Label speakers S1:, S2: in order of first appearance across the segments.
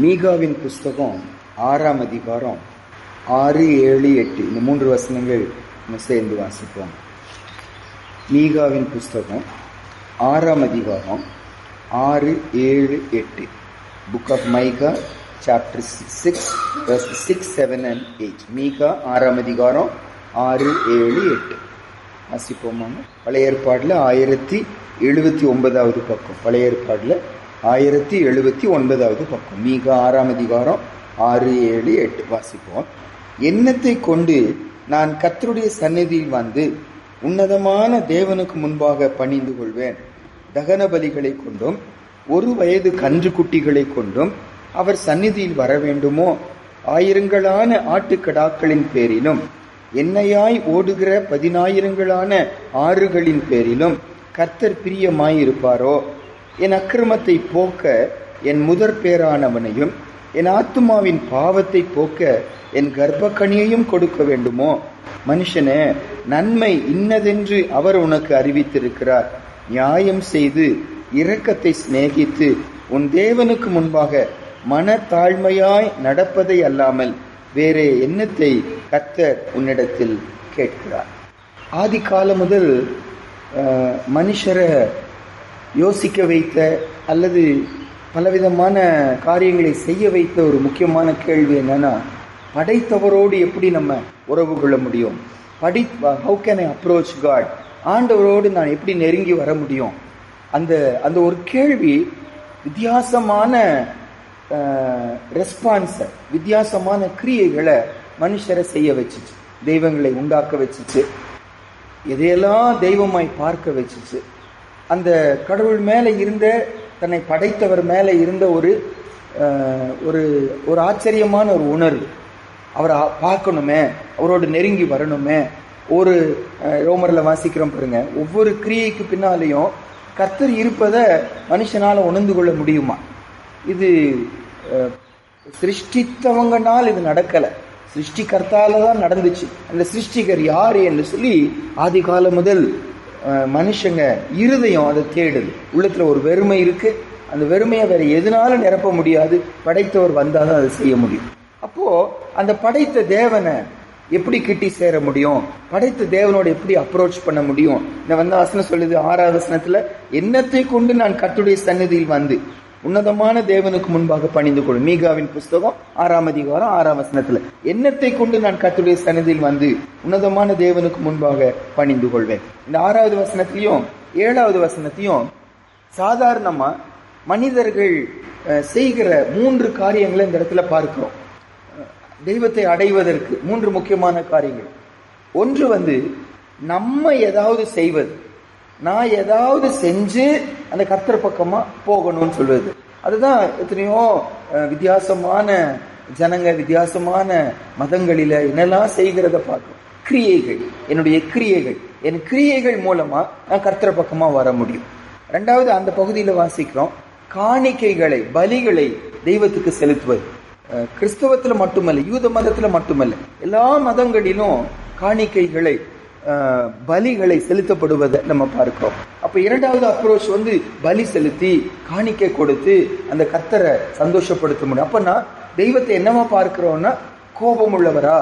S1: மீகாவின் புஸ்தகம் 6ஆம் அதிகாரம் 6, 7, 8 இந்த 3 வசனங்கள் சேர்ந்து வாசிப்போம். மீகாவின் புஸ்தகம் 6ஆம் அதிகாரம் 6, 7, 8. Book of Micah chapter 6 verses 6, 7 and 8. மீகா 6ஆம் அதிகாரம் 6, 7, 8 வாசிப்போமாங்க. பழைய ஏற்பாடுல 1079வது பக்கம். பழைய ஏற்பாடுல 1079வது பக்கம். மீகா 6ஆம் அதிகாரம் 6, 7, 8 வாசிப்போம். எண்ணத்தை கொண்டு நான் கர்த்தருடைய சந்நிதியில் வந்து உன்னதமான தேவனுக்கு முன்பாக பணிந்து கொள்வேன். தகன பலிகளை கொண்டும் 1 வயது கன்று குட்டிகளை கொண்டும் அவர் சந்நிதியில் வர வேண்டுமோ? 1000களான ஆட்டுக்கடாக்களின் பேரிலும் எண்ணெயாய் ஓடுகிற 10,000களான ஆறுகளின் பேரிலும் கர்த்தர் பிரியமாயிருப்பாரோ? என் அக்கிரமத்தை போக்க என் முதற் பேரானவனையும் என் ஆத்துமாவின் பாவத்தை போக்க என் கர்ப்பக்கனியையும் கொடுக்க வேண்டுமோ? மனுஷனே, நன்மை இன்னதென்று அவர் உனக்கு அறிவித்திருக்கிறார். நியாயம் செய்து இரக்கத்தை சிநேகித்து உன் தேவனுக்கு முன்பாக மன தாழ்மையாய் நடப்பதை அல்லாமல் வேறே எண்ணத்தை கர்த்தர் உன்னிடத்தில் கேட்கிறார். ஆதி காலம் முதல் மனுஷரை யோசிக்க வைத்த அல்லது பலவிதமான காரியங்களை செய்ய வைத்த ஒரு முக்கியமான கேள்வி என்னன்னா, படைத்தவரோடு எப்படி நம்ம உறவு கொள்ள முடியும்? How can I approach God? ஆண்டவரோடு நான் எப்படி நெருங்கி வர முடியும்? அந்த ஒரு கேள்வி வித்தியாசமான ரெஸ்பான்ஸை, வித்தியாசமான கிரியைகளை மனுஷரை செய்ய வச்சுச்சு. தெய்வங்களை உண்டாக்க வச்சுச்சு. எதையெல்லாம் தெய்வமாய் பார்க்க வச்சுச்சு. அந்த கடவுள் மேலே இருந்த, தன்னை படைத்தவர் மேலே இருந்த ஒரு ஆச்சரியமான ஒரு உணர்வு. அவரை பார்க்கணுமே, அவரோடு நெருங்கி வரணுமே. ரோமரில் வாசிக்கிறோம் பாருங்க, ஒவ்வொரு கிரியைக்கு பின்னாலேயும் கர்த்தர் இருப்பதை மனுஷனால் உணர்ந்து கொள்ள முடியுமா? இது சிருஷ்டித்தவங்கனால் இது நடக்கலை, சிருஷ்டிகர்த்தால தான் நடந்துச்சு. அந்த சிருஷ்டிகர் யாரு என்று சொல்லி ஆதி காலம் முதல் மனுஷங்க இருதயம் அதை தேடுது. உள்ளத்துல ஒரு வெறுமை இருக்கு. அந்த வெறுமையை வேற எதனாலும் நிரப்ப முடியாது. படைத்தவர் வந்தாதான் அதை செய்ய முடியும். அப்போ அந்த படைத்த தேவனை எப்படி கிட்டி சேர முடியும்? படைத்த தேவனோட எப்படி அப்ரோச் பண்ண முடியும்? இந்த வசனம் சொல்லுது 6வது வசனத்துல, எண்ணத்தை கொண்டு நான் கர்த்தருடைய சந்நிதியில் வந்து உன்னதமான தேவனுக்கு முன்பாக பணிந்து கொள்வேன். மீகாவின் புஸ்தகம் 6ஆம் அதிகாரம் 6ஆம் வசனத்துல, எண்ணத்தை கொண்டு நான் கர்த்தருடைய சந்நிதியில் வந்து உன்னதமான தேவனுக்கு முன்பாக பணிந்து கொள்வேன். இந்த 6வது வசனத்திலையும் 7வது வசனத்தையும் சாதாரணமா மனிதர்கள் செய்கிற 3 காரியங்களை இந்த இடத்துல பார்க்கிறோம். தெய்வத்தை அடைவதற்கு 3 முக்கியமான காரியங்கள். ஒன்று நம்ம ஏதாவது செய்வது, நான் ஏதாவது செஞ்சு அந்த கர்த்தர் பக்கமா போகணும்னு சொல்வது. அதுதான் எத்தனையோ வித்தியாசமான ஜனங்க வித்தியாசமான மதங்களில என்னெல்லாம் செய்கிறத பார்க்கணும். கிரியைகள், என்னுடைய கிரியைகள், என் கிரியைகள் மூலமா நான் கர்த்தர் பக்கமா வர முடியும். 2வது அந்த பகுதியில வாசிக்கிறோம், காணிக்கைகளை, பலிகளை தெய்வத்துக்கு செலுத்துவது. கிறிஸ்தவத்துல மட்டுமல்ல, யூத மதத்துல மட்டுமல்ல, எல்லா மதங்களிலும் காணிக்கைகளை, பலிகளை செலுத்தப்படுவதை நம்ம பார்க்கிறோம். அப்ப 2வது அப்ரோச் பலி செலுத்தி காணிக்கை கொடுத்து அந்த கர்த்தரை சந்தோஷப்படுத்த முடியும். அப்ப நான் தெய்வத்தை என்னவா பார்க்கிறோம்னா, கோபம் உள்ளவரா,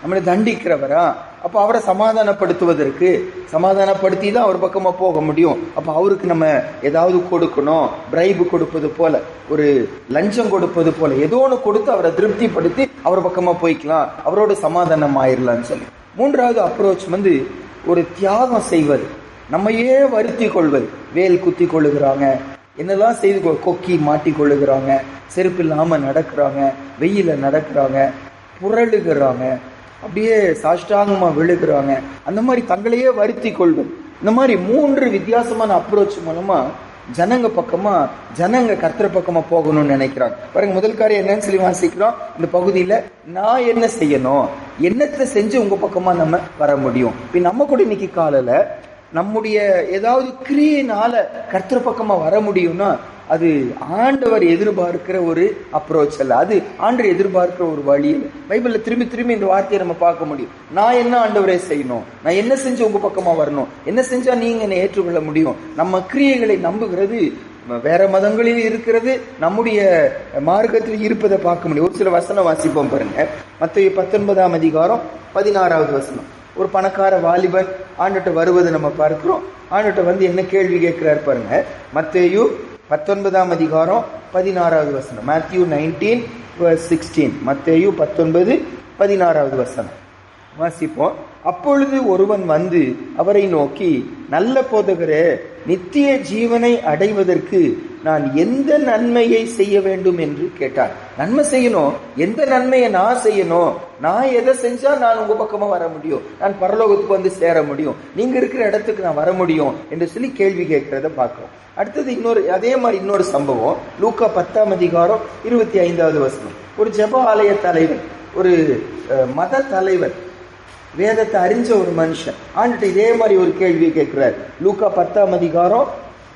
S1: நம்மளை தண்டிக்கிறவரா? அப்ப அவரை சமாதானப்படுத்துவதற்கு, சமாதானப்படுத்தி தான் அவர் பக்கமா போக முடியும். அப்ப அவருக்கு நம்ம ஏதாவது கொடுக்கணும், பிரைபு கொடுப்பது போல, ஒரு லஞ்சம் கொடுப்பது போல ஏதோ ஒன்று கொடுத்து அவரை திருப்திப்படுத்தி அவர் பக்கமா போய்க்கலாம், அவரோட சமாதானம் ஆயிரலாம்னு சொல்லி. 3வது அப்ரோச் ஒரு தியாகம் செய்வது, நம்மையே வருத்தி கொள்வது. வேல் குத்தி கொள்ளுகிறாங்க, என்னெல்லாம் செய்து கொக்கி மாட்டி கொள்ளுகிறாங்க, செருப்பு இல்லாம நடக்கிறாங்க, வெயில நடக்கிறாங்க, புரளுகிறாங்க, அப்படியே சாஷ்டாங்கமா விழுகிறாங்க. அந்த மாதிரி தங்களையே வருத்தி கொள்வது. இந்த மாதிரி 3 வித்தியாசமான அப்ரோச் மூலமா ஜனங்க கர்த்தர் பக்கமா போகணும்னு நினைக்கிறாங்க. பாருங்க, முதல் காரியம் என்னன்னு சொல்லி வாசிக்கிறோம் இந்த பகுதியில, நான் என்ன செய்யணும், என்னத்தை செஞ்சு உங்க பக்கமா நம்ம வர முடியும்? இப்ப நம்ம கூட இன்னைக்கு காலையில நம்முடைய ஏதாவது கிரியையினால கர்த்தர் பக்கமா வர முடியும்னா அது ஆண்டவர் எதிர்பார்க்கிற ஒரு அப்ரோச் அல்ல, அது ஆண்டவர் எதிர்பார்க்கிற ஒரு வழி இல்லை. பைபிள்ல திரும்பி திரும்பி இந்த வார்த்தையை நம்ம பார்க்க முடியும். நான் என்ன ஆண்டவரே செய்யணும், நான் என்ன செஞ்சு உங்க பக்கமா வரணும், என்ன செஞ்சா நீங்க என்னை ஏற்றுக்கொள்ள முடியும்? நம்ம கிரியைகளை நம்புகிறது வேற மதங்களில் இருக்கிறது, நம்முடைய மார்க்கத்தில் இருப்பதை பார்க்க முடியும். ஒரு சில வசனம் வாசிப்போம் பாருங்க. மத்தேயு 19ஆம் அதிகாரம் 16வது வசனம். ஒரு பணக்கார வாலிபன் ஆண்டுகிட்ட வருவதை நம்ம பார்க்கிறோம். ஆண்டுகிட்ட வந்து என்ன கேள்வி கேட்கிறார் பாருங்க. மத்தேயு 19ஆம் அதிகாரம் 16வது வசனம். Matthew 19:16. மத்தேயு 19:16வது வசனம் வாசிப்போம். அப்பொழுது ஒருவன் வந்து அவரை நோக்கி, நல்ல போதகரே, நித்திய ஜீவனை அடைவதற்கு நான் எந்த நன்மையை செய்ய வேண்டும் என்று கேட்டார். நன்மை செய்யணும், எந்த நன்மையை நான் செய்யணும்? நான் எதை செஞ்சா நான் உங்க பக்கமா வர முடியும், நான் பரலோகத்துக்கு வந்து சேர முடியும், நீங்க இருக்கிற இடத்துக்கு நான் வர முடியும் என்று சொல்லி கேள்வி கேட்கிறத பார்க்கிறோம். அடுத்தது அதே மாதிரி இன்னொரு சம்பவம். லூக்கா 10ஆம் அதிகாரம் 25வது வசனம். ஒரு ஜெப ஆலய தலைவர், ஒரு மத தலைவர், வேதத்தை அறிஞ்ச ஒரு மனுஷன் ஆண்டுட்டு இதே மாதிரி ஒரு கேள்வியை கேட்கிறார். லூக்கா 10ஆம் அதிகாரம்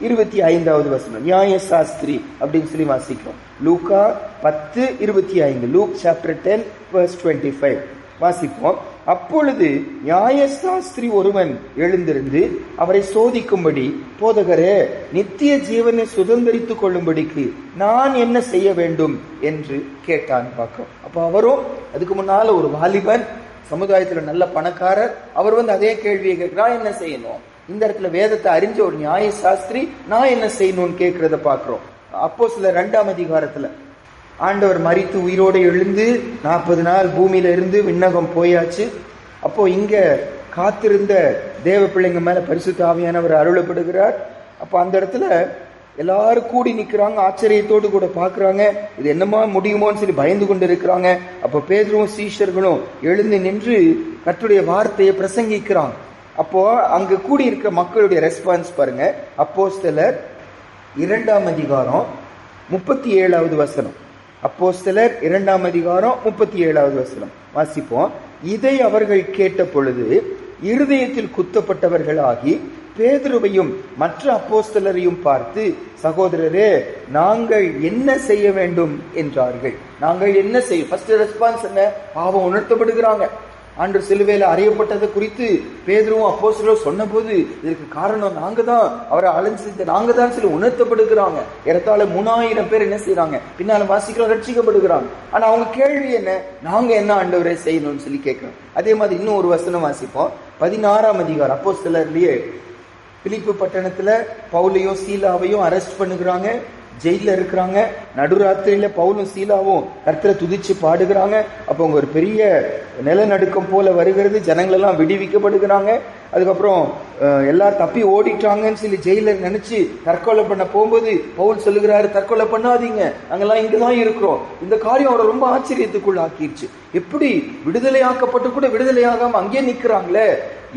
S1: 25வது வசனம். நியாய சாஸ்திரி அப்படின்னு சொல்லி வாசிக்கிறோம். லூக்கா 10:25. லூக் சாப்டர் 10:25 வாசிப்போம். அப்பொழுது நியாய சாஸ்திரி ஒருவன் எழுந்திருந்து அவரை சோதிக்கும்படி, போதகரே, நித்திய ஜீவனை சுதந்திரித்துக் கொள்ளும்படிக்கு நான் என்ன செய்ய வேண்டும் என்று கேட்டான் பார்க்கிறோம். அப்ப அவரும் அதுக்கு முன்னால ஒரு வாலிபன், சமுதாயத்துல நல்ல பணக்காரர், அவர் வந்து அதே கேள்வியை கேட்கிறார், என்ன செய்யணும்? இந்த இடத்துல வேதத்தை அறிஞ்ச ஒரு நியாய சாஸ்திரி நான் என்ன செய்யணும்னு கேட்கிறத பாக்குறோம். அப்போஸ்தலர் 2ஆம் அதிகாரத்துல ஆண்டவர் மரித்து உயிரோடு எழுந்து 40 நாள் பூமியில இருந்து விண்ணகம் போயாச்சு. அப்போ இங்க காத்திருந்த தேவ பிள்ளைங்க மேல பரிசுத்த ஆவியானவர் அருளப்படுகிறார். அப்போ அந்த இடத்துல எல்லாரும் கூடி நிக்கிறாங்க, ஆச்சரியத்தோடு கூட பாக்குறாங்க, இது என்னமா முடியுமோன்னு சொல்லி பயந்து கொண்டு இருக்கிறாங்க. அப்ப பேதுருவும் சீஷர்களும் எழுந்து நின்று கர்த்தருடைய வார்த்தையை பிரசங்கிக்கிறாங்க. அப்போ அங்க கூடி இருக்க மக்களுடைய ரெஸ்பான்ஸ் பாருங்க. அப்போஸ்தலர் 2ஆம் அதிகாரம் 37வது வசனம். அப்போஸ்தலர் 2ஆம் அதிகாரம் 37வது வசனம் வாசிப்போம். இதை அவர்கள் கேட்ட பொழுது இருதயத்தில் குத்தப்பட்டவர்கள் ஆகி பேதுருவையும் மற்ற அப்போஸ்தலரையும் பார்த்து, சகோதரரே, நாங்கள் என்ன செய்ய வேண்டும் என்றார்கள். நாங்கள் என்ன செய்ய, ஃபர்ஸ்ட் ரெஸ்பான்ஸ் என்ன? பாவம் உணர்த்தப்படுகிறாங்க. ஆண்டவர் சிலுவையில அறியப்பட்டது குறித்து பேதுருவும் அப்போஸ்தலரும் சொன்ன போது இதற்கு காரணம் நாங்க தான், அவரை அலைஞ்சு நாங்க தான் சொல்லி உணர்த்தப்படுகிறாங்க. ஏறத்தாழ 3000 பேர் என்ன செய்யறாங்க, பின்னால வாசிக்கிறோம், ரட்சிக்கப்படுகிறாங்க. ஆனா அவங்க கேள்வி என்ன? நாங்க என்ன ஆண்டவரை செய்யணும்னு சொல்லி கேட்கிறோம். அதே மாதிரி இன்னும் ஒரு வசனம் வாசிப்போம். 16ஆம் அதிகாரம் அப்போஸ்தலர்லயே பிலிப்பு பட்டணத்துல பவுலையும் சீலாவையும் அரெஸ்ட் பண்ணுகிறாங்க, ஜெயில இருக்கிறாங்க. நடுராத்திரியில பவுலும் சீலாவும் கர்த்தரை துதிச்சு பாடுகிறாங்க. அப்போ அவங்க ஒரு பெரிய நிலநடுக்கம் போல வருகிறது, ஜனங்கள் எல்லாம் விடுவிக்கப்படுகிறாங்க. அதுக்கப்புறம் எல்லாரும் தப்பி ஓடிட்டாங்கன்னு சொல்லி ஜெயில நினைச்சு தற்கொலை பண்ண போகும்போது பவுல் சொல்லுகிறாரு, தற்கொலை பண்ணாதீங்க, நாங்கெல்லாம் இங்கதான் இருக்கிறோம். இந்த காரியம் அவரை ரொம்ப ஆச்சரியத்துக்குள்ள ஆக்கிடுச்சு. எப்படி விடுதலையாக்கப்பட்டு கூட விடுதலையாகாம அங்கேயே நிக்கிறாங்களே,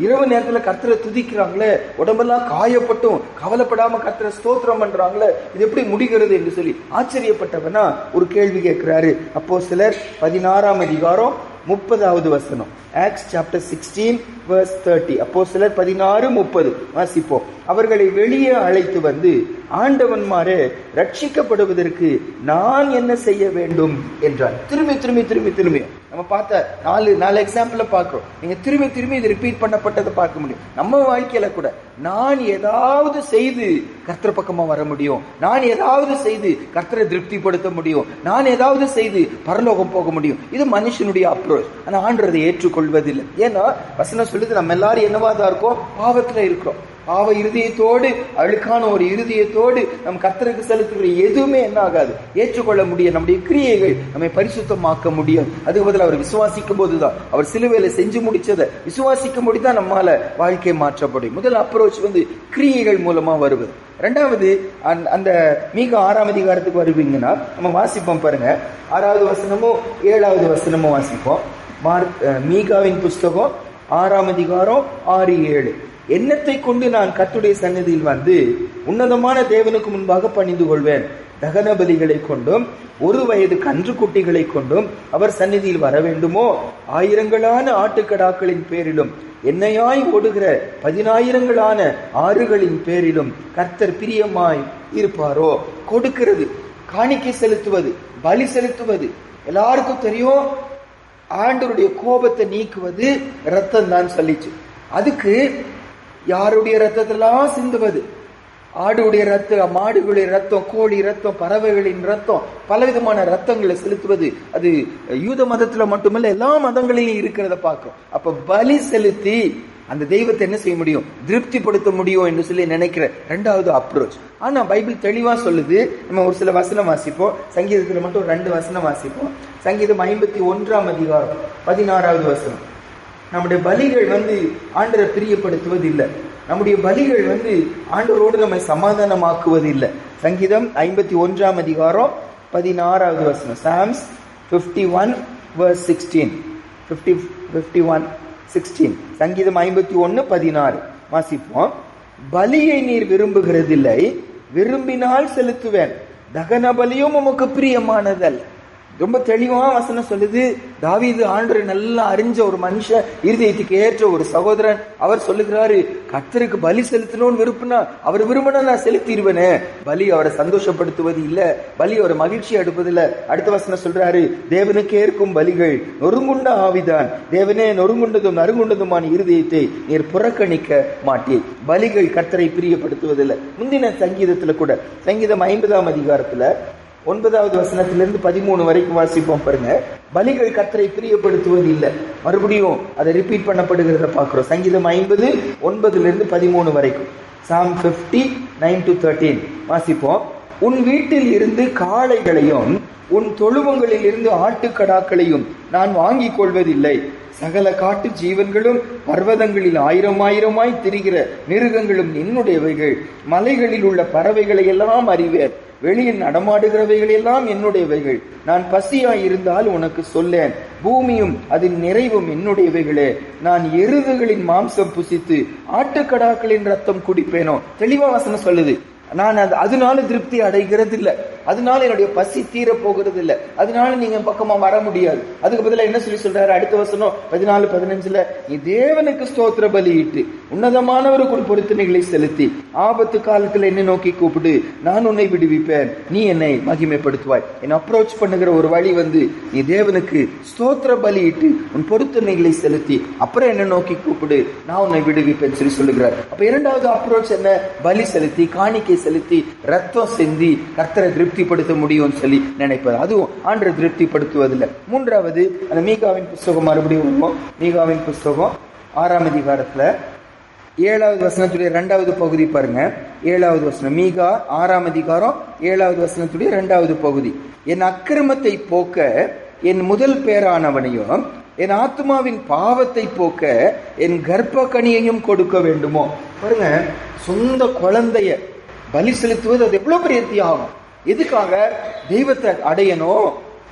S1: இரவு நேரத்துல கர்த்தரை துதிக்கிறாங்களே, உடம்பெல்லாம் காயப்பட்டும் கவலைப்படாம கர்த்தரை ஸ்தோத்திரம் பண்றாங்களே, இது எப்படி முடிகிறது என்று சொல்லி ஆச்சரியப்பட்டவனா ஒரு கேள்வி கேட்கிறாரு. அப்போஸ்தலர் 16ஆம் அதிகாரம் 30வது வசனம். Acts chapter 16 verse 30. அப்போஸ்தலர் 16:30 வாசிப்போம். அவர்களை வெளியே அழைத்து வந்து, ஆண்டவன்மாரே, ரட்சிக்கப்படுவதற்கு நான் என்ன செய்ய வேண்டும் என்றார். திரும்பி திரும்பி திரும்பி திரும்பி நம்ம பார்த்த நாலு எக்ஸாம்பிள பார்க்கிறோம். நீங்க திரும்பி திரும்பி இது ரிப்பீட் பண்ணப்பட்டதை பார்க்க முடியும். நம்ம வாழ்க்கையில கூட நான் ஏதாவது செய்து கர்த்தர் பக்கமா வர முடியும், நான் ஏதாவது செய்து கர்த்தரை திருப்திப்படுத்த முடியும், நான் ஏதாவது செய்து பரலோகம் போக முடியும். இது மனுஷனுடைய அப்ரோச். ஆனா ஆண்டவரை ஏற்றுக்கொள்வதில்லை. ஏன்னா வசனம் சொல்லுது, நம்ம எல்லாரும் என்னவாதான் இருக்கோம்? பாவத்துல இருக்கிறோம். பாவ இருதயத்தோடு, அழுக்கான ஒரு இருதயத்தோடு நம் கர்த்தருக்கு செலுத்துகிற எதுவுமே என்ன ஆகாது, ஏற்றுக்கொள்ள முடியும். நம்முடைய கிரியைகள் நம்மை பரிசுத்தமாக்க முடியும். அதுக்கு பதில் அவர் விசுவாசிக்கும் போதுதான், அவர் சிலுவையில செஞ்சு முடிச்சதை விசுவாசிக்கும் போதுதான் நம்மால வாழ்க்கை மாற்றப்படும். முதல் அப்ரோச் வந்து கிரியைகள் மூலமா வருவது. ரெண்டாவது, அந்த மீகா 6ஆம் அதிகாரத்துக்கு வருவீங்கன்னா நம்ம வாசிப்போம் பாருங்க. 6வது வசனமும் 7வது வசனமும் வாசிப்போம். மீகாவின் புஸ்தகம் 6ஆம் அதிகாரம் 6-7. எண்ணத்தை கொண்டு நான் கர்த்தருடைய சந்நிதியில் வந்து உன்னதமான தேவனுக்கு முன்பாக பணிந்து கொள்வேன். தகன பலிகளை கொண்டும் 1 வயது கன்று குட்டிகளை கொண்டும் அவர் சந்நிதியில் வர வேண்டுமோ? 1000களான ஆட்டுக்கடாக்களின் பேரிலும் என்னையாய் ஓடுகிற 10000களான ஆறுகளின் பேரிலும் கர்த்தர் பிரியமாய் இருப்பாரோ? கொடுக்கிறது, காணிக்கை செலுத்துவது, பலி செலுத்துவது எல்லாருக்கும் தெரியும். ஆண்டவருடைய கோபத்தை நீக்குவது ரத்தம் தான் சொல்லிச்சு. அதுக்கு யாருடைய ரத்தத்தெல்லாம் சிந்துவது, ஆடுடைய ரத்தம், மாடுகளுடைய ரத்தம், கோழி ரத்தம், பறவைகளின் ரத்தம், பலவிதமான ரத்தங்களை செலுத்துவது அது யூத மதத்துல மட்டுமல்ல எல்லா மதங்களிலும் இருக்கிறத பார்க்கும். அப்ப பலி செலுத்தி அந்த தெய்வத்தை என்ன செய்ய முடியும், திருப்திப்படுத்த முடியும் என்று சொல்லி நினைக்கிற இரண்டாவது அப்ரோச். ஆனா பைபிள் தெளிவா சொல்லுது. நம்ம ஒரு சில வசனம் வாசிப்போம். சங்கீதத்துல மட்டும் 2 வசனம் வாசிப்போம். சங்கீதம் 51 அதிகாரம் 16வது வசனம். நம்முடைய பலிகள் ஆண்டவரை பிரியப்படுத்துவது இல்லை. நம்முடைய பலிகள் ஆண்டவரோடு நம்மை சமாதானமாக்குவது இல்லை. சங்கீதம் 51 அதிகாரம் 16வது வசனம். Psalms 51 verse 16. 51:16. சங்கீதம் 51:16 வாசிப்போம். பலியை நீர் விரும்புகிறதில்லை, விரும்பினால் செலுத்துவேன், தகன பலியும் உமக்கு பிரியமானதல்ல. ரொம்ப தெளிவா வசனம் சொல்லுது. தாவீது ஆண்டவரை நல்லா அறிஞ்ச ஒரு மனுஷன், இருதயத்துக்கு ஏற்ற ஒரு சகோதரன். அவர் சொல்லுகிறாரு, கர்த்தருக்கு பலி செலுத்தணும்னு விரும்பினா அவர் விரும்பினா நான் செலுத்திடுவேனே. பலி அவரை சந்தோஷப்படுத்துவது இல்ல, பலி அவரை மகிழ்ச்சி அடுப்பதில்லை. அடுத்த வசனம் சொல்றாரு, தேவனுக்கு ஏற்கும் பலிகள் நொறுங்குண்ட ஆவிதான், தேவனே நொறுங்குண்டதும் நறுங்குண்டதுமான இருதயத்தை நீர் புறக்கணிக்க மாட்டீர். பலிகள் கர்த்தரை பிரியப்படுத்துவதில்லை. முந்தின சங்கீதத்துல கூட சங்கீதம் 50 அதிகாரத்துல 9வது வசனத்திலிருந்து 13 வரைக்கும் வாசிப்போம் பாருங்க. பலிகள் கர்த்தரை பிரியப்படுத்துவது இல்லை. மறுபடியும் அதை ரிப்பீட் பண்ணப்படுகிறத பார்க்கிறோம். சங்கீதம் 50 9லிருந்து 13 வரைக்கும். Psalm 50 9-13 வாசிப்போம். உன் வீட்டில் இருந்து காளைகளையும் உன் தொழுவங்களில் இருந்து ஆட்டுக்கடாக்களையும் நான் வாங்கிக் கொள்வதில்லை. சகல காட்டு ஜீவன்களும் பர்வதங்களில் 1000 திரிகிற மிருகங்களும் என்னுடையவைகள். மலைகளில் உள்ள பறவைகளை எல்லாம் அறிவேன், வெளியில் நடமாடுகிறவைகள் எல்லாம் என்னுடையவைகள். நான் பசியாய் இருந்தால் உனக்கு சொல்லேன், பூமியும் அதன் நிறைவும் என்னுடையவைகளே. நான் எருதுகளின் மாம்சம் புசித்து ஆட்டுக்கடாக்களின் ரத்தம் குடிப்பேனோ. தெளிவா வசனம் சொல்லுது. நான் அதனால திருப்தி அடைகிறது இல்லை, அதனால என்னுடைய பசி தீர போகிறது இல்லை, அதனால நீங்க பக்கமா வர முடியாது. அதுக்கு பதிலா என்ன சொல்றாரு அடுத்த வசனம் 14-15, நீ தேவனுக்கு ஸ்தோத்திர பலியிட்டு உன்னதமானவருக்கு பொருத்தனைகளை செலுத்தி ஆபத்து காலத்துல என்னை நோக்கி கூப்பிடு, நான் உன்னை விடுவிப்பேன், நீ என்னை மகிமைப்படுத்துவாய். என்ன அப்ரோச் பண்ணுகிற ஒரு வழி நீ தேவனுக்கு ஸ்தோத்திர பலியிட்டு உன் பொருத்தனைகளை செலுத்தி அப்புறம் என்ன நோக்கி கூப்பிடு, நான் உன்னை விடுவிப்பேன் சொல்லுகிறார். அப்ப இரண்டாவது அப்ரோச் என்ன, பலி செலுத்தி காணிக்கை செலுத்தி ரத்தம் செஞ்சு கர்த்தரை திருப்திப்படுத்த முடியும் சொல்லி நினைப்பது. அதுவும் ஆண்டரை திருப்திப்படுத்துவதில்லை. மூன்றாவது அந்த மீகாவின் புஸ்தகம், மறுபடியும் மீகாவின் புஸ்தகம் 6ஆம் அதிகாரத்துல 7வது வசனத்துடைய 2வது பகுதி பாருங்க. 7வது வசனம், மீகா 6ஆம் அதிகாரம் 7வது வசனத்துடைய 2வது பகுதி. என் அக்கிரமத்தை போக்க என் முதல் பேரானவனையும் என் ஆத்மாவின் பாவத்தை போக்க என் கர்ப்ப கனியையும் கொடுக்க வேண்டுமோ. பாருங்க, சொந்த குழந்தைய பலி செலுத்துவது அது எவ்வளவு பெரிய தியாகம். எதுக்காக? தெய்வத்தை அடையணும்,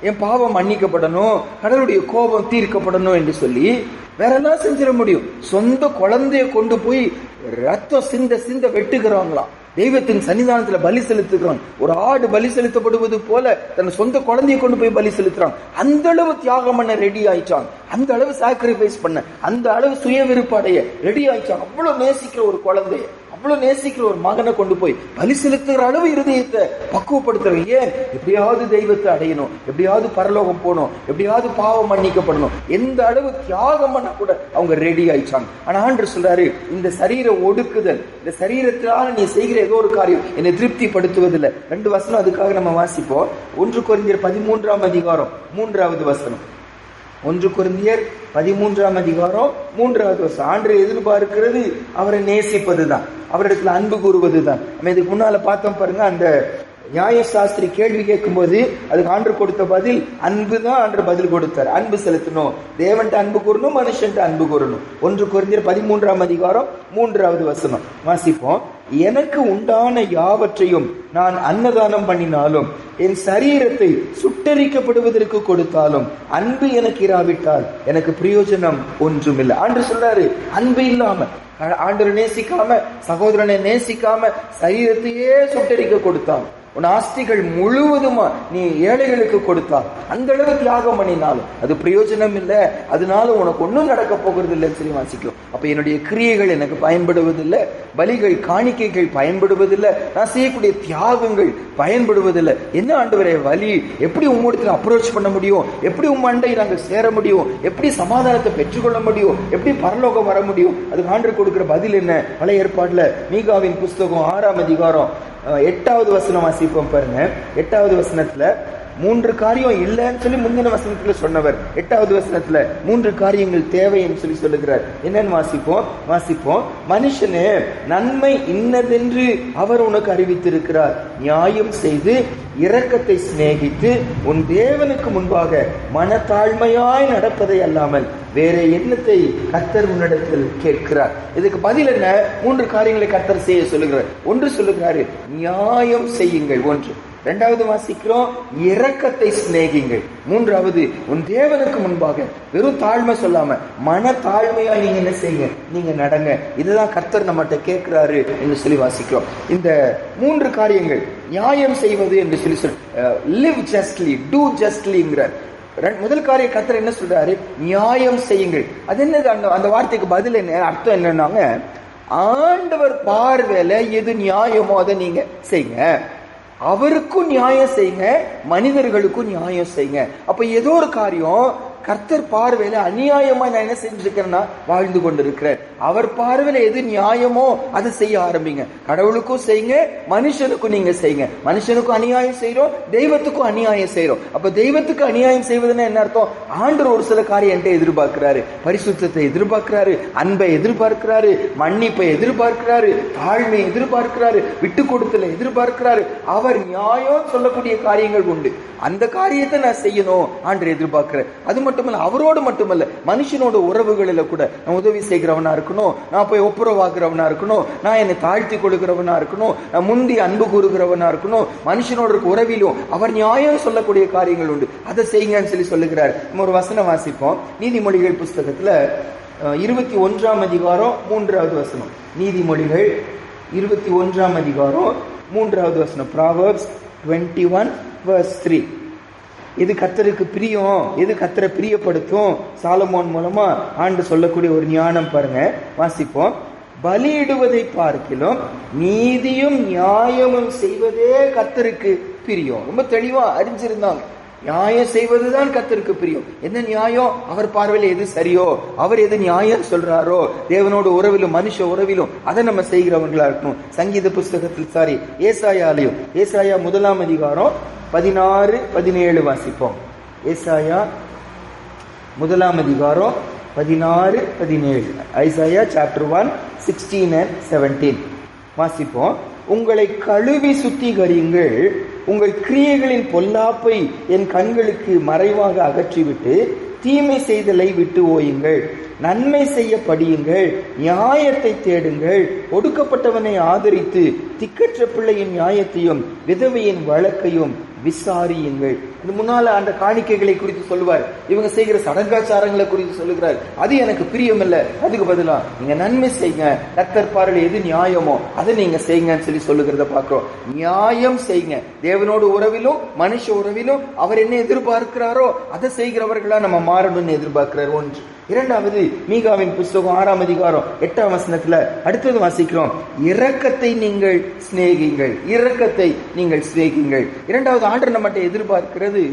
S1: என் பாவம் மன்னிக்கப்படணும், கடவுளுடைய கோபம் தீர்க்கப்படணும் என்று சொல்லி வேற எல்லாம் செஞ்சிட முடியும். சொந்த குழந்தைய கொண்டு போய் ரத்தம் சிந்த வெட்டுகிறாங்களாம். தெய்வத்தின் சன்னிதானத்துல பலி செலுத்துகிறான். ஒரு ஆடு பலி செலுத்தப்படுவது போல தன் சொந்த குழந்தையை கொண்டு போய் பலி செலுத்துறான். அந்த அளவு தியாகம் பண்ண ரெடி ஆயிட்டான், அந்த அளவு சாக்ரிஃபைஸ் பண்ண, அந்த அளவு சுய விருப்படைய ரெடி ஆயிட்டான். அவ்வளவு நேசிக்கிற ஒரு குழந்தைய, அவ்வளவு நேசிக்கிற ஒரு மகனை கொண்டு போய் பலி செலுத்துகிற அளவு இருதயத்தை பக்குவப்படுத்துறவங்க. ஏன்? எப்படியாவது தெய்வத்தை அடையணும், எப்படியாவது பரலோகம் போகணும், எப்படியாவது பாவம் மன்னிக்கப்படணும். எந்த அளவு தியாகம் பண்ண கூட அவங்க ரெடி ஆயிட்டாங்க. ஆனா ஆண்டவர் சொல்றாரு, இந்த சரீர ஒடுக்குதல், இந்த சரீரத்தினால நீ செய்கிற ஏதோ ஒரு காரியம் என்னை திருப்திப்படுத்துவதில்லை. 2 வசனம் அதுக்காக நம்ம வாசிப்போம். 1 கொரிந்தியர் 13ஆம் அதிகாரம் 3வது வசனம். 1 கொரிந்தியர் 13ஆம் அதிகாரம் 3வது வசனம். ஆண்டவரை எதிர்பார்க்கிறது அவரை நேசிப்பதுதான், அவரிடத்துல அன்பு கூறுவதுதான். நம்ம இதுக்கு முன்னால பார்த்தோம் பாருங்க, அந்த நியாயசாஸ்திரி கேள்வி கேட்கும் போது அதுக்கு ஆண்டவர் கொடுத்த பதில் அன்பு தான். ஆண்டவர் பதில் கொடுத்தார், அன்பு செலுத்தணும், தேவன்ட்ட அன்பு கூறணும், மனுஷன்ட்ட அன்பு கூறணும். 1 கொரிந்தியர் 13ஆம் அதிகாரம் 3வது வசனம் வாசிப்போம். எனக்கு உண்டான யாவற்றையும் நான் அன்னதானம் பண்ணினாலும் என் சரீரத்தை சுட்டரிக்கப்படுவதற்கு கொடுத்தாலும் அன்பு எனக்கு இராவிட்டால் எனக்கு பிரயோஜனம் ஒன்றுமில்லை. ஆண்டவர் சொல்றாரு, அன்பு இல்லாம, ஆண்டவரை நேசிக்காம, சகோதரனை நேசிக்காம, சரீரத்தையே சுட்டரிக்க கொடுத்தான் உன் ஆஸ்திகள் முழுவதுமா நீ ஏழைகளுக்கு கொடுத்தா, அந்த அளவு தியாகம் பண்ணினாலும் அது பிரயோஜனம் இல்லை, அதனால உனக்கு ஒன்னும் நடக்க போகிறது இல்லைன்னு சொல்லி வாசிக்கும். அப்ப என்னுடைய கிரியைகள் எனக்கு பயன்படுவதில்லை, பலிகள் காணிக்கைகள் பயன்படுவதில்லை, நான் செய்யக்கூடிய தியாகங்கள் பயன்படுவதில்லை. என்ன ஆண்டவரே வழி? எப்படி உம்மிடத்தில் அப்ரோச் பண்ண முடியும்? எப்படி உம்மண்டை நாங்கள் சேர முடியும்? எப்படி சமாதானத்தை பெற்றுக்கொள்ள முடியும்? எப்படி பரலோகம் வர முடியும்? அதுக்கு ஆண்டவர் கொடுக்கிற பதில் என்ன? பழைய ஏற்பாட்டுல மீகாவின் புஸ்தகம் 6ஆம் அதிகாரம் 8வது வசனம் வாசிப்போம் பாருங்க. 8வது வசனத்துல 3 காரியம் இல்லைன்னு சொல்லி முந்தின வசனத்துல சொன்னவர் 8வது வசனத்துல 3 காரியங்கள் தேவைன்னு சொல்லி சொல்லுகிறார். என்னன்னு வாசிப்போம். மனுஷனே, நன்மை இன்னதென்று அவர் உனக்கு அறிவித்திருக்கிறார். நியாயம் செய்து இரக்கத்தை சிநேகித்து உன் தேவனுக்கு முன்பாக மனத்தாழ்மையாய் நடப்பதை அல்லாமல் வேற எண்ணத்தை கர்த்தர் உன்னிடத்தில் கேட்கிறார். இதுக்கு பதில் என்ன? 3 காரியங்களை கர்த்தர் செய்ய சொல்லுகிறார். ஒன்று சொல்லுகிறாரு, நியாயம் செய்யுங்கள். 1. 2வது வாசிக்கிறோம், இரக்கத்தை சிநேகிங்கள். 3வது, உன் தேவனுக்கு முன்பாக வெறும் தாழ்மை சொல்லாம மன தாழ்மையா நீங்க என்ன செய்யுங்க? நீங்க நடங்க. இதுதான் கர்த்தர் நம்மகிட்ட கேட்கிறாரு என்று சொல்லி வாசிக்கிறோம். இந்த 3 காரியங்கள் நியாயம் செய்வது என்று சொல்லி live justly, do justlyங்கிறார். முதல் காரியம் கர்த்தர் என்ன சொல்றாரு? நியாயம் செய்யுங்கள். அது என்னது? அந்த வார்த்தைக்கு பதில் என்ன அர்த்தம்? என்னன்னாங்க, ஆண்டவர் பார்வையில எது நியாயமோ அதை நீங்க செய்யுங்க. அவருக்கும் நியாயம் செய்யுங்க, மனிதர்களுக்கும் நியாயம் செய்யுங்க. அப்ப ஏதோ ஒரு காரியம் கர்த்தர் பார்வையில அநியாயமா நான் என்ன செஞ்சிருக்கிறேன்னா வாழ்ந்து கொண்டிருக்கிறேன். அவர் பார்வையில எது நியாயமோ அதை செய்ய ஆரம்பிங்க. கடவுளுக்கும் செய்யுங்க, மனுஷனுக்கும் நீங்க செய்யுங்க. மனுஷனுக்கும் அநியாயம் செய்யறோம், தெய்வத்துக்கும் அநியாயம் செய்யறோம். அப்ப தெய்வத்துக்கு அநியாயம் செய்வதுன்னா என்ன அர்த்தம்? ஆண்டவர் ஒரு சில காரியத்தை எதிர்பார்க்கிறாரு. பரிசுத்தத்தை எதிர்பார்க்கிறாரு, அன்பை எதிர்பார்க்கிறாரு, மன்னிப்பை எதிர்பார்க்கிறாரு, தாழ்மையை எதிர்பார்க்கிறாரு, விட்டு கொடுத்தல எதிர்பார்க்கிறாரு. அவர் நியாயம் சொல்லக்கூடிய காரியங்கள் உண்டு. அந்த காரியத்தை நான் செய்யணும் ஆண்டவர் எதிர்பார்க்கிறேன். அது மட்டுமல்ல, அவரோடு மட்டுமல்ல, மனுஷனோட உறவுகளில கூட நான் உதவி செய்கிறவனா இருக்கணும், நான் போய் ஒப்புரவாக்குறவனா இருக்கணும், நான் என்னை தாழ்த்தி கொடுக்கிறவனா இருக்கணும், நான் முந்தி அன்பு கூறுகிறவனா இருக்கணும். மனுஷனோட உறவிலும் அவர் நியாயம் சொல்லக்கூடிய காரியங்கள் உண்டு. அதை செய்யுங்கன்னு சொல்லி சொல்லுகிறார். நம்ம ஒரு வசனம் வாசிப்போம். நீதிமொழிகள் புஸ்தகத்துல 21ஆம் அதிகாரம் 3வது வசனம். நீதிமொழிகள் 21ஆம் அதிகாரம் 3வது வசனம். Proverbs 21 verse 3. எது கர்த்தருக்கு பிரியம், எது கர்த்தரை பிரியப்படுத்தும், சாலமோன் மூலமா ஆண்டு சொல்லக்கூடிய ஒரு ஞானம் பாருங்க. வாசிப்போம். பலியிடுவதை பார்க்கிலும் நீதியும் நியாயமும் செய்வதே கர்த்தருக்கு பிரியம். ரொம்ப தெளிவா அறிஞ்சிருந்தாங்க. நியாயம் செய்வதுதான் கர்த்தருக்கு பிரியம். என்ன நியாயம்? அவர் பார்வையில் எது சரியோ, அவர் எது நியாயம் சொல்றாரோ, தேவனோட உறவிலும் மனுஷ உறவிலும் அதை நம்ம செய்கிறவங்களா இருக்கணும். சங்கீத புஸ்தகத்தில் ஏசாயாலையும், ஏசாயா 1ஆம் அதிகாரம் 16, 17 வாசிப்போம். ஏசாயா 1ஆம் அதிகாரம் 16, 17. ஐசாயா சாப்டர் 1, 16 and 17 வாசிப்போம். உங்களை கழுவி சுத்திகரியுங்கள், உங்கள் கிரியைகளின் பொல்லாப்பை என் கண்களுக்கு மறைவாக அகற்றிவிட்டு தீமை செய்தலை விட்டு ஓயுங்கள். நன்மை செய்ய படியுங்கள், நியாயத்தை தேடுங்கள், ஒடுக்கப்பட்டவனை ஆதரித்து திக்கற்ற பிள்ளையின் நியாயத்தையும் விதவையின் வழக்கையும் விசாரியுங்கள். இது முன்னால அந்த காணிக்கைகளை குறித்து சொல்லுவார், இவங்க செய்கிற சடங்காச்சாரங்களை குறித்து சொல்லுகிறார். அது எனக்கு பிரியம் இல்லை, அதுக்கு பதிலா நீங்க நன்மை செய்யுங்க, கர்த்தர் பார்வையில் எது நியாயமோ அதை நீங்க செய்யுங்கன்னு சொல்லி சொல்லுகிறத பாக்குறோம். நியாயம் செய்யுங்க. தேவனோடு உறவிலும் மனுஷ உறவிலும் அவர் என்ன எதிர்பார்க்கிறாரோ அதை செய்கிறவர்களா நம்ம மாறணும்னு எதிர்பார்க்கிறார். 1. 2வது, மீகாவின் புஸ்தகம் 6ஆம் அதிகாரம் 8ஆம் வசனத்துல அடுத்தது வாசிக்கிறோம். இரக்கத்தை நீங்கள் சிநேகிங்கள், இரக்கத்தை நீங்கள் சிநேகிங்கள். 2வது, ஆண்டவர் நம்மகிட்ட எதிர்பார்க்கிறது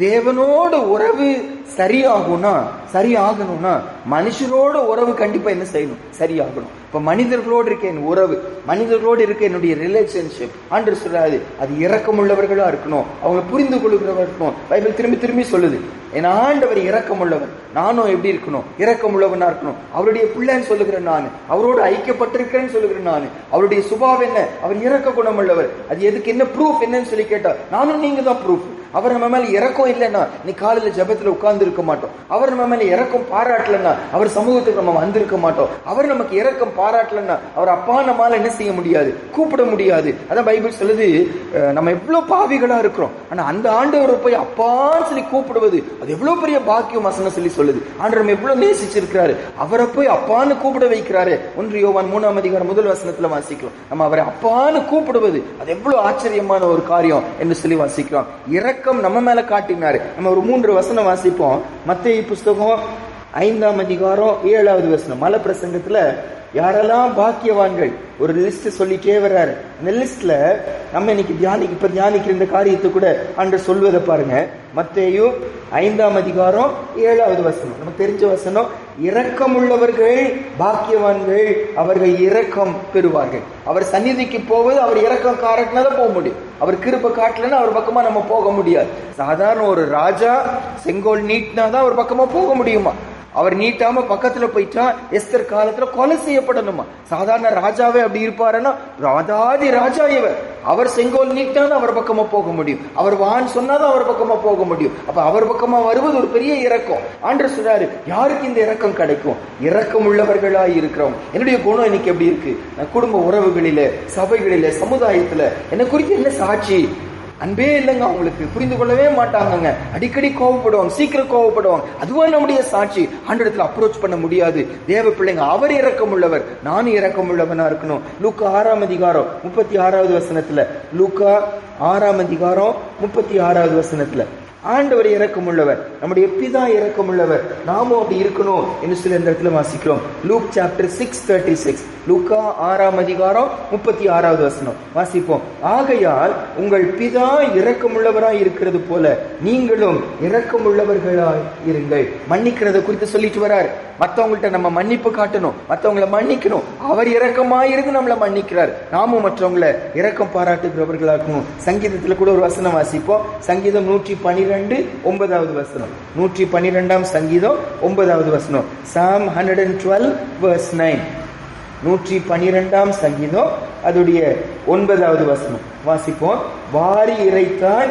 S1: தேவனோட உறவு சரியாகணும்னா மனுஷரோட உறவு கண்டிப்பா என்ன செய்யணும்? சரியாகணும். இப்ப மனிதர்களோடு இருக்க என் உறவு, மனிதர்களோடு இருக்க என்னுடைய ரிலேஷன்ஷிப், ஆண்டவர் சொல்றாரு அது இரக்கமுள்ளவர்களா இருக்கணும், அவங்க புரிந்து கொள்கிறவர்கள் இருக்கணும். பைபிள் திரும்பி திரும்பி சொல்லுது, என் ஆண்டவர் இரக்கமுள்ளவர், நானும் எப்படி இருக்கணும்? இரக்கமுள்ளவனா இருக்கணும். அவருடைய பிள்ளைன்னு சொல்லுகிறேன் நான், அவரோடு ஐக்கியப்பட்டிருக்கிறேன்னு சொல்லுகிறேன் நான். அவருடைய சுபாவம் என்ன? அவர் இரக்க குணமுள்ளவர். அது எதுக்கு என்ன ப்ரூஃப் என்னன்னு சொல்லி கேட்டா நானும் நீங்க தான் ப்ரூஃப். அவர் நம்ம மேல இரக்கம் இல்லைன்னா நீ காலையில ஜெபத்துல உட்கார்ந்து இருக்க மாட்டோம். அவர் நம்ம மேல இரக்கம் பாராட்டலன்னா அவர் சமூகத்துக்கு நம்ம வந்திருக்க மாட்டோம். அவர் நமக்கு இரக்கம் பாராட்டலன்னா அவர் அப்பா நம்மால என்ன செய்ய முடியாது? கூப்பிட முடியாது. அதான் பைபிள் சொல்லுது, நம்ம எவ்வளவு பாவிகளா இருக்கிறோம், ஆனா அந்த ஆண்டவரை போய் அப்பான்னு சொல்லி கூப்பிடுவது அது எவ்வளவு பெரிய பாக்கியம் வசனம் சொல்லி சொல்லுது. ஆண்டவர் எவ்வளவு நேசிச்சிருக்கிறாரு, அவரை போய் அப்பான்னு கூப்பிட வைக்கிறாரு. 1 யோவான் 3ஆம் அதிகாரம் 1 வசனத்துல வாசிக்கிறோம். நம்ம அவரை அப்பான்னு கூப்பிடுவது அது எவ்வளவு ஆச்சரியமான ஒரு காரியம் என்று சொல்லி வாசிக்கிறோம். இரக்கம் நம்ம மேல காட்டினாரு. நம்ம ஒரு 3 வசனம் வாசிப்போம். மத்தேயு புஸ்தகம் 5ஆம் அதிகாரம் 7வது வசனம். மலை பிரசங்கத்துல யாரெல்லாம் பாக்கியவான்கள் ஒரு லிஸ்ட் சொல்லிட்டே வர்றாரு. இந்த லிஸ்ட்ல நம்ம இன்னைக்கு தியானிக்கிற இந்த காரியத்தை கூட ஆண்டவர் சொல்வதை பாருங்க. மத்தேயு 5ஆம் அதிகாரம் 7வது வசனம். நமக்கு தெரிஞ்ச வசனம், இரக்கம் உள்ளவர்கள் பாக்கியவான்கள், அவர்கள் இரக்கம் பெறுவார்கள். அவர் சந்நிதிக்கு போவது அவர் இரக்கம் காரணம் தான் போக முடியும். அவர் கிருபை காட்டலன்னா அவர் பக்கமா நம்ம போக முடியாது. சாதாரண ஒரு ராஜா செங்கோல் நீட்டினா தான் அவர் பக்கமா போக முடியுமா? அவர் நீட்டாம பக்கத்துல போயிட்டா எஸ்தர் காலத்துல கொலை செய்யப்படணுமா? சாதாரண ராஜாவே அப்படி இருப்பாருன்னா ராஜாதி ராஜா இவர். அவர் செங்கோல் நீட்டாதான் அவர் பக்கமா போக முடியும். அவர் வான் சொன்னாதான் அவர் பக்கமா போக முடியும். அப்ப அவர் பக்கமா வருவது ஒரு பெரிய இரக்கம். ஆண்டவர் சொல்றாரு, யாருக்கு இந்த இரக்கம் கிடைக்கும்? இரக்கம் உள்ளவர்களா இருக்கிறோம். என்னுடைய குணம் இன்னைக்கு எப்படி இருக்கு? நான் குடும்ப உறவுகளில, சபைகளில, சமுதாயத்துல என்ன குறித்து என்ன சாட்சி? அன்பே இல்லைங்க, அவங்களுக்கு புரிந்து கொள்ளவே மாட்டாங்க, அடிக்கடி கோவப்படுவாங்க, சீக்கிரம் கோவப்படுவாங்க. அதுவா நம்முடைய சாட்சி. ஆண்டவரிடத்துல அப்ரோச் பண்ண முடியாது. தேவ பிள்ளைங்க அவர் இரக்கம் உள்ளவர், நானும் இரக்கம் உள்ளவனா இருக்கணும். லூக்கா 6ஆம் அதிகாரம் 36வது வசனத்துல, லூக்கா 6ஆம் அதிகாரம் 36வது வசனத்துல ஆண்டவர் இரக்கம் உள்ளவர், நம்முடைய பிதா இரக்கம் உள்ளவர், நாமும் அப்படி இருக்கணும் என்று சொல்லி இந்த இடத்துல வாசிக்கிறோம். லூக் சாப்டர் 6:36, லூக்கா 6ஆம் அதிகாரம் 36வது வசனம் வாசிப்போம். ஆகையால் உங்கள் பிதா இரக்கமுள்ளவராய் இருக்கிறது போல நீங்களும் இரக்கமுள்ளவர்களாய் இருங்கள். மன்னிக்கிறத குறித்து சொல்லிட்டு வராரு. மற்றவங்கள்ட்ட நம்ம மன்னிப்பு காட்டணும், மற்றவங்களை மன்னிக்கணும். அவர் இரக்கமாயிருந்து நம்மளை மன்னிக்கிறார். நாமும் மற்றவங்களை இரக்கம் பாராட்டுகிறவர்களா இருக்கணும். சங்கீதத்துல கூட ஒரு வசனம் வாசிப்போம். சங்கீதம் 112:9வது வசனம். 112ஆம் சங்கீதம் 9வது வசனம். Psalm 112:9. 112ஆம் சங்கீதம் அதோடைய 9வது வசனம் வாசிப்போம். வாரி இறைத்தான்,